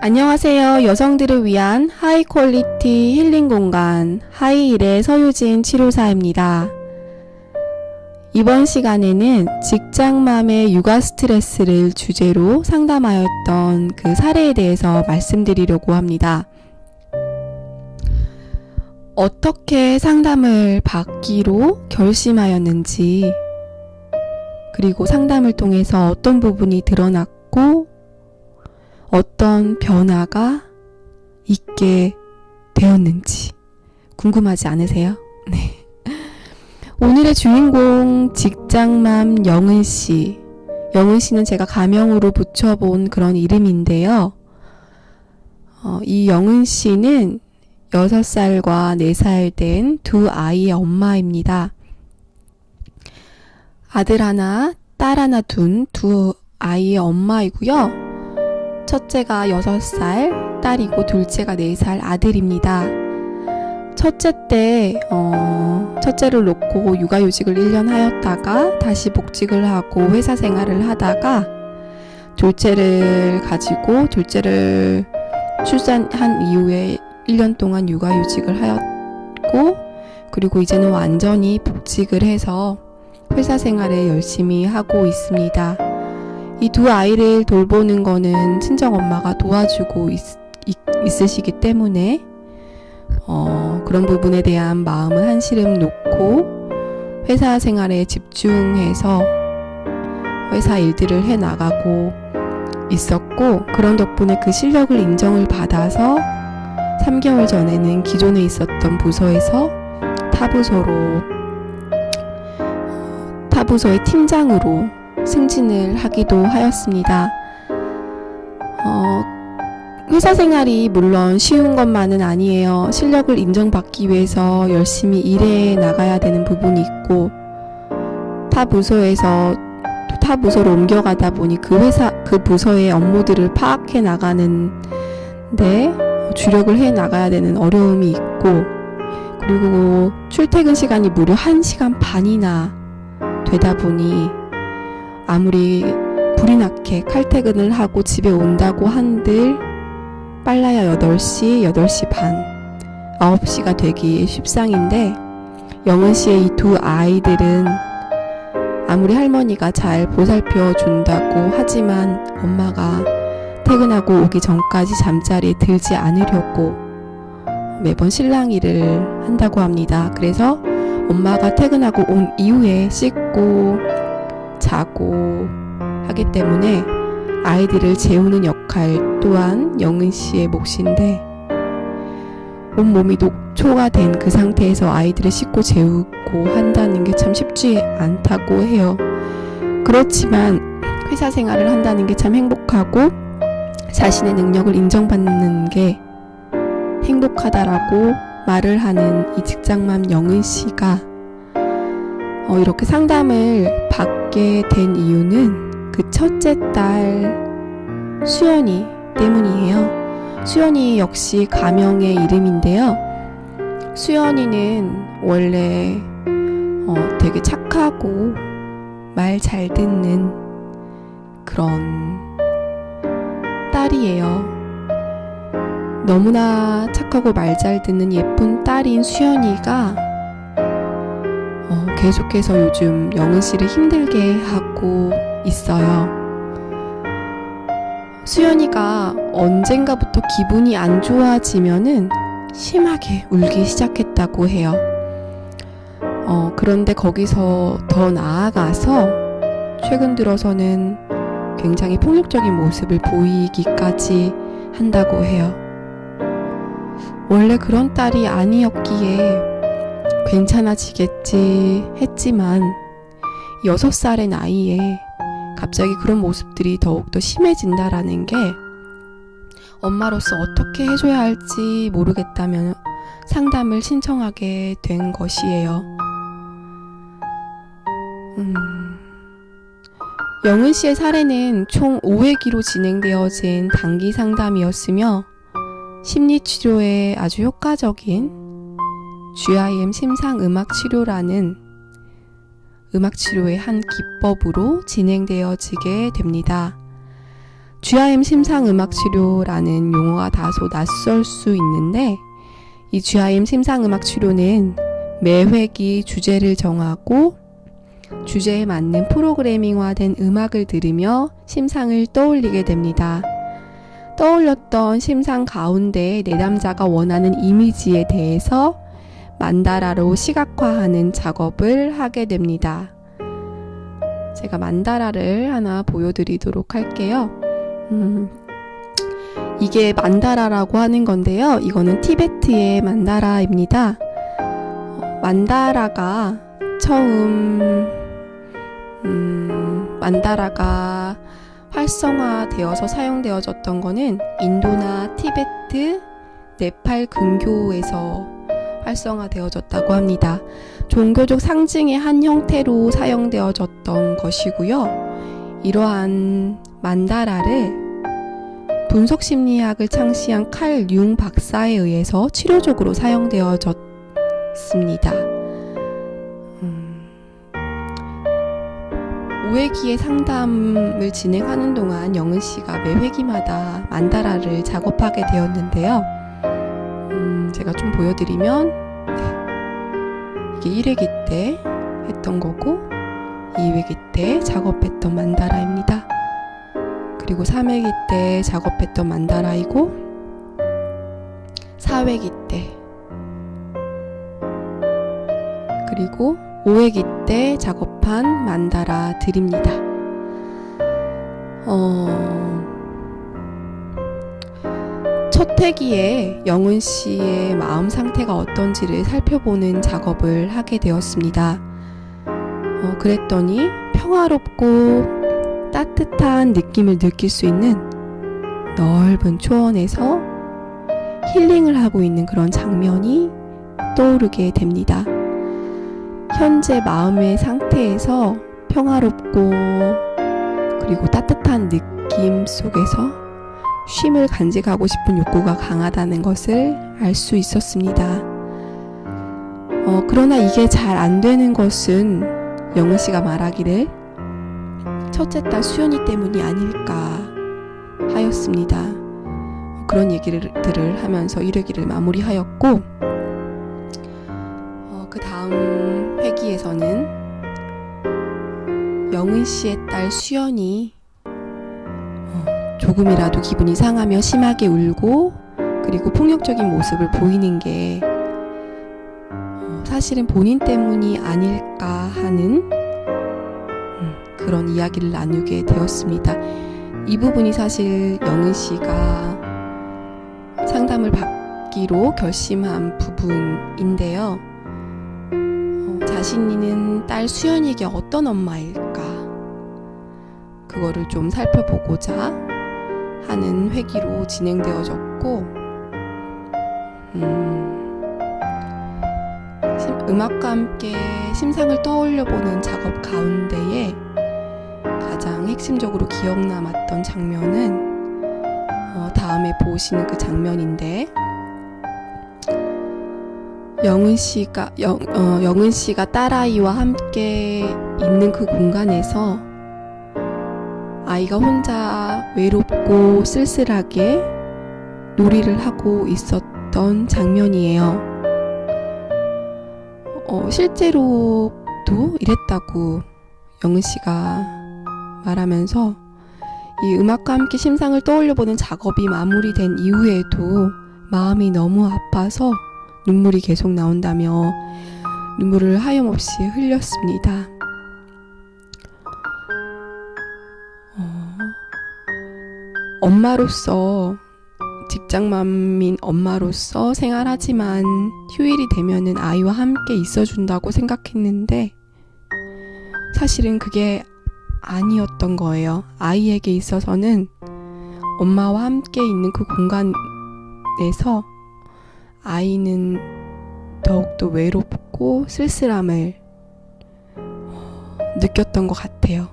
안녕하세요. 여성들을 위한 하이 퀄리티 힐링 공간 하이힐의 서유진 치료사입니다. 이번 시간에는 직장맘의 육아 스트레스를 주제로 상담하였던 그 사례에 대해서 말씀드리려고 합니다. 어떻게 상담을 받기로 결심하였는지, 그리고 상담을 통해서 어떤 부분이 드러났고 어떤 변화가 있게 되었는지 궁금하지 않으세요? 네. 오늘의 주인공 직장맘 영은씨. 영은씨는 제가 가명으로 붙여본 그런 이름인데요. 이 영은씨는 6살과 4살 된 두 아이의 엄마입니다. 아들 하나, 딸 하나 둔 두 아이의 엄마이고요. 첫째가 6살 딸이고 둘째가 4살 아들입니다. 첫째 때 첫째를 놓고 육아휴직을 1년 하였다가 다시 복직을 하고 회사 생활을 하다가 둘째를 가지고 둘째를 출산한 이후에 1년 동안 육아휴직을 하였고, 그리고 이제는 완전히 복직을 해서 회사 생활을 열심히 하고 있습니다. 이 두 아이를 돌보는 거는 친정엄마가 도와주고 있으시기 때문에 그런 부분에 대한 마음은 한시름 놓고 회사 생활에 집중해서 회사 일들을 해나가고 있었고, 그런 덕분에 그 실력을 인정을 받아서 3개월 전에는 기존에 있었던 부서에서 타부서의 팀장으로 승진을 하기도 하였습니다. 회사 생활이 물론 쉬운 것만은 아니에요. 실력을 인정받기 위해서 열심히 일해 나가야 되는 부분이 있고, 타 부서로 옮겨가다 보니 그 부서의 업무들을 파악해 나가는데 주력을 해 나가야 되는 어려움이 있고, 그리고 출퇴근 시간이 무려 1시간 반이나 되다 보니 아무리 불이 나게 칼퇴근을 하고 집에 온다고 한들 빨라야 8시, 8시 반, 9시가 되기 십상인데, 영은씨의 이 두 아이들은 아무리 할머니가 잘 보살펴 준다고 하지만 엄마가 퇴근하고 오기 전까지 잠자리에 들지 않으려고 매번 실랑이를 한다고 합니다. 그래서 엄마가 퇴근하고 온 이후에 씻고 자고 하기 때문에 아이들을 재우는 역할 또한 영은씨의 몫인데, 온몸이 녹초가 된 그 상태에서 아이들을 씻고 재우고 한다는 게 참 쉽지 않다고 해요. 그렇지만 회사 생활을 한다는 게 참 행복하고 자신의 능력을 인정받는 게 행복하다라고 말을 하는 이 직장맘 영은씨가 이렇게 상담을 받게 된 이유는 그 첫째 딸 수연이 때문이에요. 수연이 역시 가명의 이름인데요. 수연이는 원래 되게 착하고 말 잘 듣는 그런 딸이에요. 너무나 착하고 말 잘 듣는 예쁜 딸인 수연이가 계속해서 요즘 영은씨를 힘들게 하고 있어요. 수연이가 언젠가부터 기분이 안 좋아지면은 심하게 울기 시작했다고 해요. 그런데 거기서 더 나아가서 최근 들어서는 굉장히 폭력적인 모습을 보이기까지 한다고 해요. 원래 그런 딸이 아니었기에 괜찮아지겠지 했지만 6살의 나이에 갑자기 그런 모습들이 더욱더 심해진다라는 게 엄마로서 어떻게 해줘야 할지 모르겠다며 상담을 신청하게 된 것이에요. 영은씨의 사례는 총 5회기로 진행되어진 단기 상담이었으며 심리치료에 아주 효과적인 GIM 심상음악치료라는 음악치료의 한 기법으로 진행되어지게 됩니다. GIM 심상음악치료라는 용어가 다소 낯설 수 있는데 이 GIM 심상음악치료는 매 회기 주제를 정하고 주제에 맞는 프로그래밍화된 음악을 들으며 심상을 떠올리게 됩니다. 떠올렸던 심상 가운데 내담자가 원하는 이미지에 대해서 만다라로 시각화하는 작업을 하게 됩니다. 제가 만다라를 하나 보여드리도록 할게요. 이게 만다라라고 하는 건데요. 이거는 티베트의 만다라입니다. 만다라가 처음 만다라가 활성화되어서 사용되어졌던 거는 인도나 티베트, 네팔 근교에서 활성화되어졌다고 합니다. 종교적 상징의 한 형태로 사용되어졌던 것이고요. 이러한 만다라를 분석심리학을 창시한 칼 융 박사에 의해서 치료적으로 사용되어졌습니다. 5회기의 상담을 진행하는 동안 영은 씨가 매 회기마다 만다라를 작업하게 되었는데요. 제가 좀 보여드리면 이게 1회기 때 했던 거고 2회기 때 작업했던 만다라입니다. 그리고 3회기 때 작업했던 만다라이고 4회기 때 그리고 5회기 때 작업한 만다라들입니다. 첫 회기에 영은 씨의 마음 상태가 어떤지를 살펴보는 작업을 하게 되었습니다. 그랬더니 평화롭고 따뜻한 느낌을 느낄 수 있는 넓은 초원에서 힐링을 하고 있는 그런 장면이 떠오르게 됩니다. 현재 마음의 상태에서 평화롭고 그리고 따뜻한 느낌 속에서 쉼을 간직하고 싶은 욕구가 강하다는 것을 알 수 있었습니다. 그러나 이게 잘 안 되는 것은 영은 씨가 말하기를 첫째 딸 수연이 때문이 아닐까 하였습니다. 그런 얘기들을 하면서 1회기를 마무리하였고 그 다음 회기에서는 영은 씨의 딸 수연이 조금이라도 기분이 상하며 심하게 울고 그리고 폭력적인 모습을 보이는 게 사실은 본인 때문이 아닐까 하는 그런 이야기를 나누게 되었습니다. 이 부분이 사실 영은 씨가 상담을 받기로 결심한 부분인데요. 자신이는 딸 수연이에게 어떤 엄마일까? 그거를 좀 살펴보고자 하는 회기로 진행되어졌고 음악과 함께 심상을 떠올려보는 작업 가운데에 가장 핵심적으로 기억 남았던 장면은 다음에 보시는 그 장면인데 영은 씨가 딸아이와 함께 있는 그 공간에서 아이가 혼자 외롭고 쓸쓸하게 놀이를 하고 있었던 장면이에요. 실제로도 이랬다고 영은 씨가 말하면서 이 음악과 함께 심상을 떠올려보는 작업이 마무리된 이후에도 마음이 너무 아파서 눈물이 계속 나온다며 눈물을 하염없이 흘렸습니다. 엄마로서 직장맘인 엄마로서 생활하지만 휴일이 되면은 아이와 함께 있어준다고 생각했는데 사실은 그게 아니었던 거예요. 아이에게 있어서는 엄마와 함께 있는 그 공간에서 아이는 더욱더 외롭고 쓸쓸함을 느꼈던 것 같아요.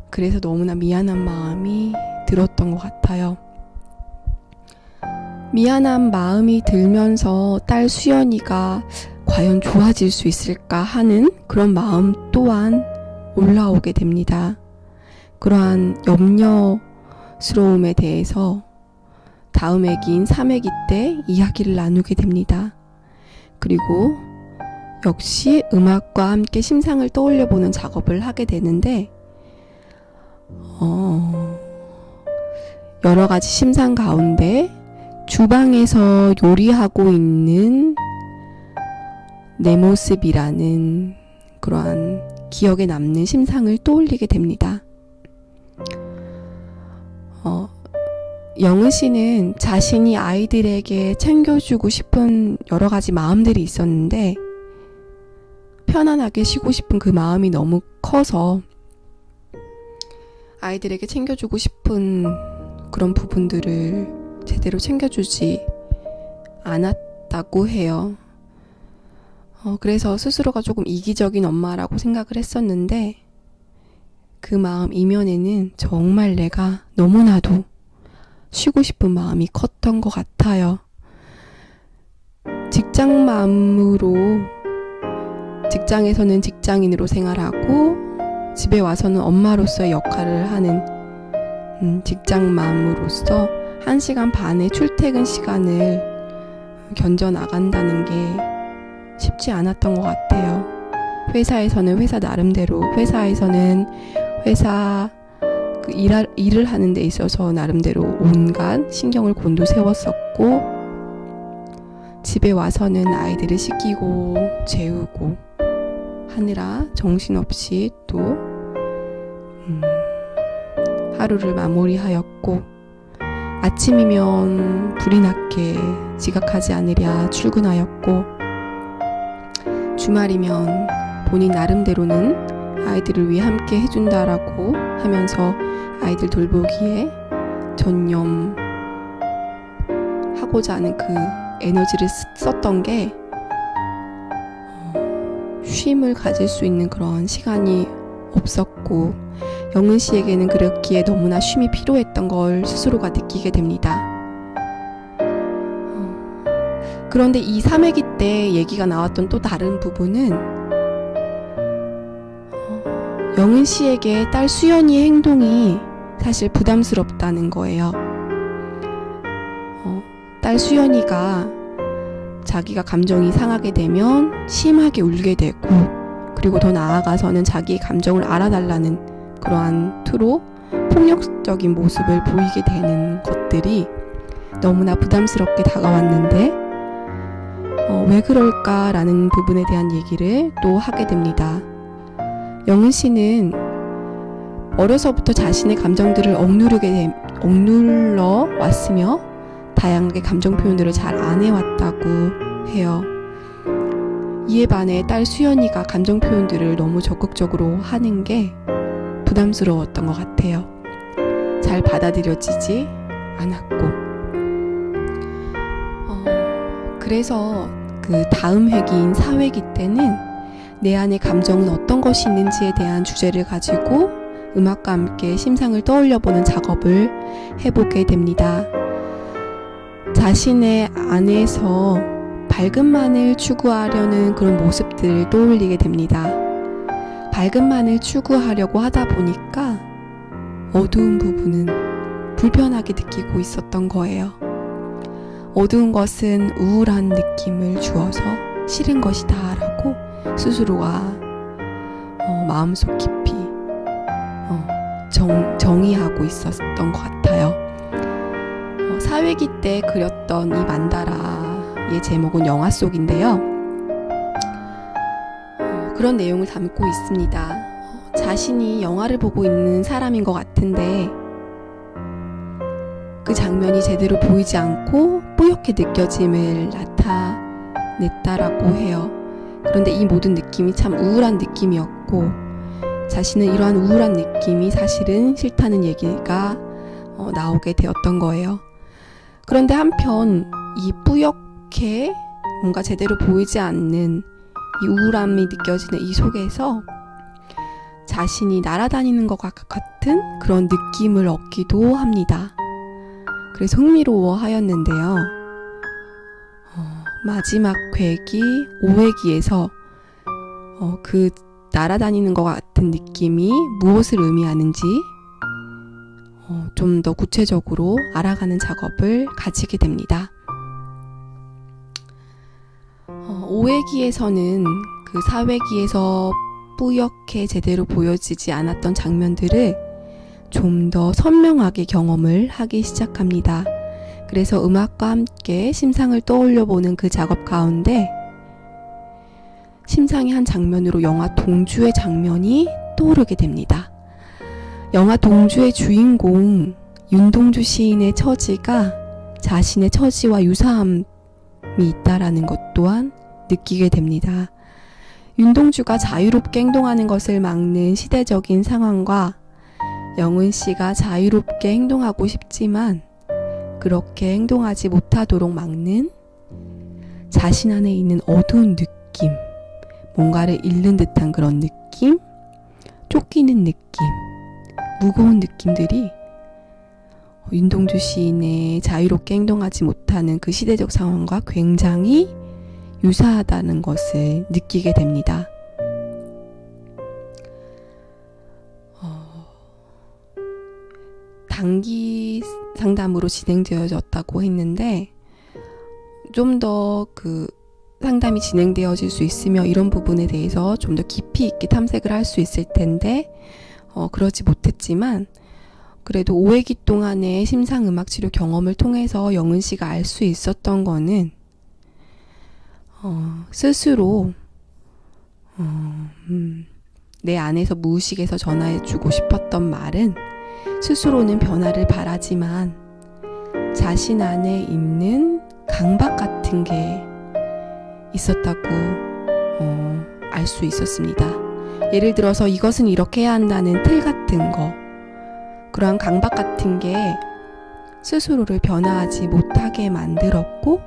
그래서 너무나 미안한 마음이 들었던 것 같아요. 미안한 마음이 들면서 딸 수연이가 과연 좋아질 수 있을까 하는 그런 마음 또한 올라오게 됩니다. 그러한 염려 부담스러움에 대해서 다음 회기인 3회기 때 이야기를 나누게 됩니다. 그리고 역시 음악과 함께 심상을 떠올려보는 작업을 하게 되는데 여러 가지 심상 가운데 주방에서 요리하고 있는 내 모습이라는 그러한 기억에 남는 심상을 떠올리게 됩니다. 영은 씨는 자신이 아이들에게 챙겨주고 싶은 여러 가지 마음들이 있었는데 편안하게 쉬고 싶은 그 마음이 너무 커서 아이들에게 챙겨주고 싶은 그런 부분들을 제대로 챙겨주지 않았다고 해요. 그래서 스스로가 조금 이기적인 엄마라고 생각을 했었는데 그 마음 이면에는 정말 내가 너무나도 쉬고 싶은 마음이 컸던 것 같아요. 직장 마음으로 직장에서는 직장인으로 생활하고 집에 와서는 엄마로서의 역할을 하는 직장 마음으로서 1시간 반의 출퇴근 시간을 견뎌 나간다는 게 쉽지 않았던 것 같아요. 회사에서는 회사 나름대로, 회사에서는 회사 일을 하는 데 있어서 나름대로 온갖 신경을 곤두세웠었고 집에 와서는 아이들을 씻기고 재우고 하느라 정신없이 또 하루를 마무리하였고 아침이면 불이 났게 지각하지 않으랴 출근하였고 주말이면 본인 나름대로는 아이들을 위해 함께 해준다라고 하면서 아이들 돌보기에 전념하고자 하는 그 에너지를 썼던 게 쉼을 가질 수 있는 그런 시간이 없었고 영은 씨에게는 그렇기에 너무나 쉼이 필요했던 걸 스스로가 느끼게 됩니다. 그런데 이 3회기 때 얘기가 나왔던 또 다른 부분은 영은 씨에게 딸 수연이의 행동이 사실 부담스럽다는 거예요. 딸 수연이가 자기가 감정이 상하게 되면 심하게 울게 되고 그리고 더 나아가서는 자기의 감정을 알아달라는 그러한 투로 폭력적인 모습을 보이게 되는 것들이 너무나 부담스럽게 다가왔는데 왜 그럴까라는 부분에 대한 얘기를 또 하게 됩니다. 영은 씨는 어려서부터 자신의 감정들을 억눌러 왔으며 다양하게 감정 표현들을 잘 안 해왔다고 해요. 이에 반해 딸 수연이가 감정 표현들을 너무 적극적으로 하는 게 부담스러웠던 것 같아요. 잘 받아들여지지 않았고 그래서 그 다음 회기인 4회기 때는 내 안의 감정은 어떤 것이 있는지에 대한 주제를 가지고 음악과 함께 심상을 떠올려보는 작업을 해보게 됩니다. 자신의 안에서 밝음만을 추구하려는 그런 모습들을 떠올리게 됩니다. 밝음만을 추구하려고 하다 보니까 어두운 부분은 불편하게 느끼고 있었던 거예요. 어두운 것은 우울한 느낌을 주어서 싫은 것이다 라고 스스로가 마음속 깊이 정의하고 있었던 것 같아요. 4회기 때 그렸던 이 만다라의 제목은 영화 속인데요. 그런 내용을 담고 있습니다. 자신이 영화를 보고 있는 사람인 것 같은데 그 장면이 제대로 보이지 않고 뿌옇게 느껴짐을 나타냈다라고 해요. 그런데 이 모든 느낌이 참 우울한 느낌이었고 자신은 이러한 우울한 느낌이 사실은 싫다는 얘기가 나오게 되었던 거예요. 그런데 한편 이 뿌옇게 뭔가 제대로 보이지 않는 이 우울함이 느껴지는 이 속에서 자신이 날아다니는 것 같은 그런 느낌을 얻기도 합니다. 그래서 흥미로워 하였는데요. 마지막 회기 5회기에서 그 날아다니는 것 같은 느낌이 무엇을 의미하는지 좀 더 구체적으로 알아가는 작업을 가지게 됩니다. 5회기에서는 그 4회기에서 뿌옇게 제대로 보여지지 않았던 장면들을 좀 더 선명하게 경험을 하기 시작합니다. 그래서 음악과 함께 심상을 떠올려 보는 그 작업 가운데 심상의 한 장면으로 영화 동주의 장면이 떠오르게 됩니다. 영화 동주의 주인공 윤동주 시인의 처지가 자신의 처지와 유사함이 있다라는 것 또한 느끼게 됩니다. 윤동주가 자유롭게 행동하는 것을 막는 시대적인 상황과 영은 씨가 자유롭게 행동하고 싶지만 그렇게 행동하지 못하도록 막는 자신 안에 있는 어두운 느낌, 뭔가를 잃는 듯한 그런 느낌, 쫓기는 느낌, 무거운 느낌들이 윤동주 시인의 자유롭게 행동하지 못하는 그 시대적 상황과 굉장히 유사하다는 것을 느끼게 됩니다. 단기 상담으로 진행되어졌다고 했는데 좀 더 그 상담이 진행되어질 수 있으며 이런 부분에 대해서 좀 더 깊이 있게 탐색을 할 수 있을 텐데 그러지 못했지만 그래도 5회기 동안의 심상음악치료 경험을 통해서 영은 씨가 알 수 있었던 거는 스스로 내 안에서 무의식에서 전해주고 싶었던 말은 스스로는 변화를 바라지만 자신 안에 있는 강박 같은 게 있었다고 알 수 있었습니다. 예를 들어서 이것은 이렇게 해야 한다는 틀 같은 거, 그러한 강박 같은 게 스스로를 변화하지 못하게 만들었고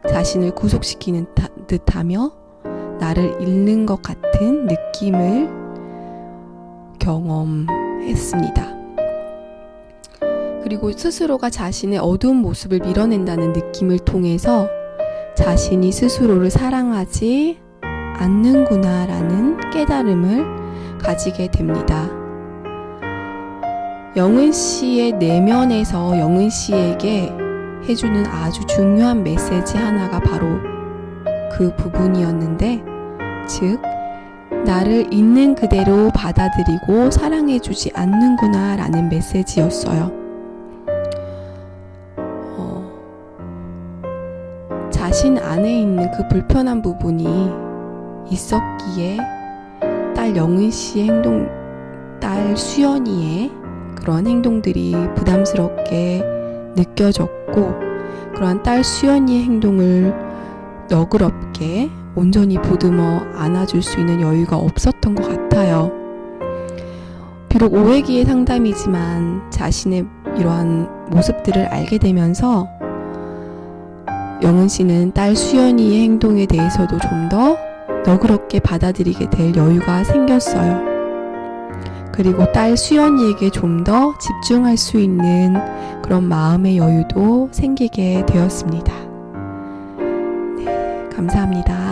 자신을 구속시키는 듯하며 나를 잃는 것 같은 느낌을 경험했습니다. 그리고 스스로가 자신의 어두운 모습을 밀어낸다는 느낌을 통해서 자신이 스스로를 사랑하지 않는구나라는 깨달음을 가지게 됩니다. 영은 씨의 내면에서 영은 씨에게 해주는 아주 중요한 메시지 하나가 바로 그 부분이었는데, 즉 나를 있는 그대로 받아들이고 사랑해주지 않는구나 라는 메시지였어요. 자신 안에 있는 그 불편한 부분이 있었기에 딸 영은 씨의 행동, 딸 수연이의 그런 행동들이 부담스럽게 느껴졌고, 그러한 딸 수연이의 행동을 너그럽게 온전히 보듬어 안아줄 수 있는 여유가 없었던 것 같아요. 비록 5회기의 상담이지만 자신의 이러한 모습들을 알게 되면서 영은 씨는 딸 수연이의 행동에 대해서도 좀 더 너그럽게 받아들이게 될 여유가 생겼어요. 그리고 딸 수연이에게 좀 더 집중할 수 있는 그런 마음의 여유도 생기게 되었습니다. 네, 감사합니다.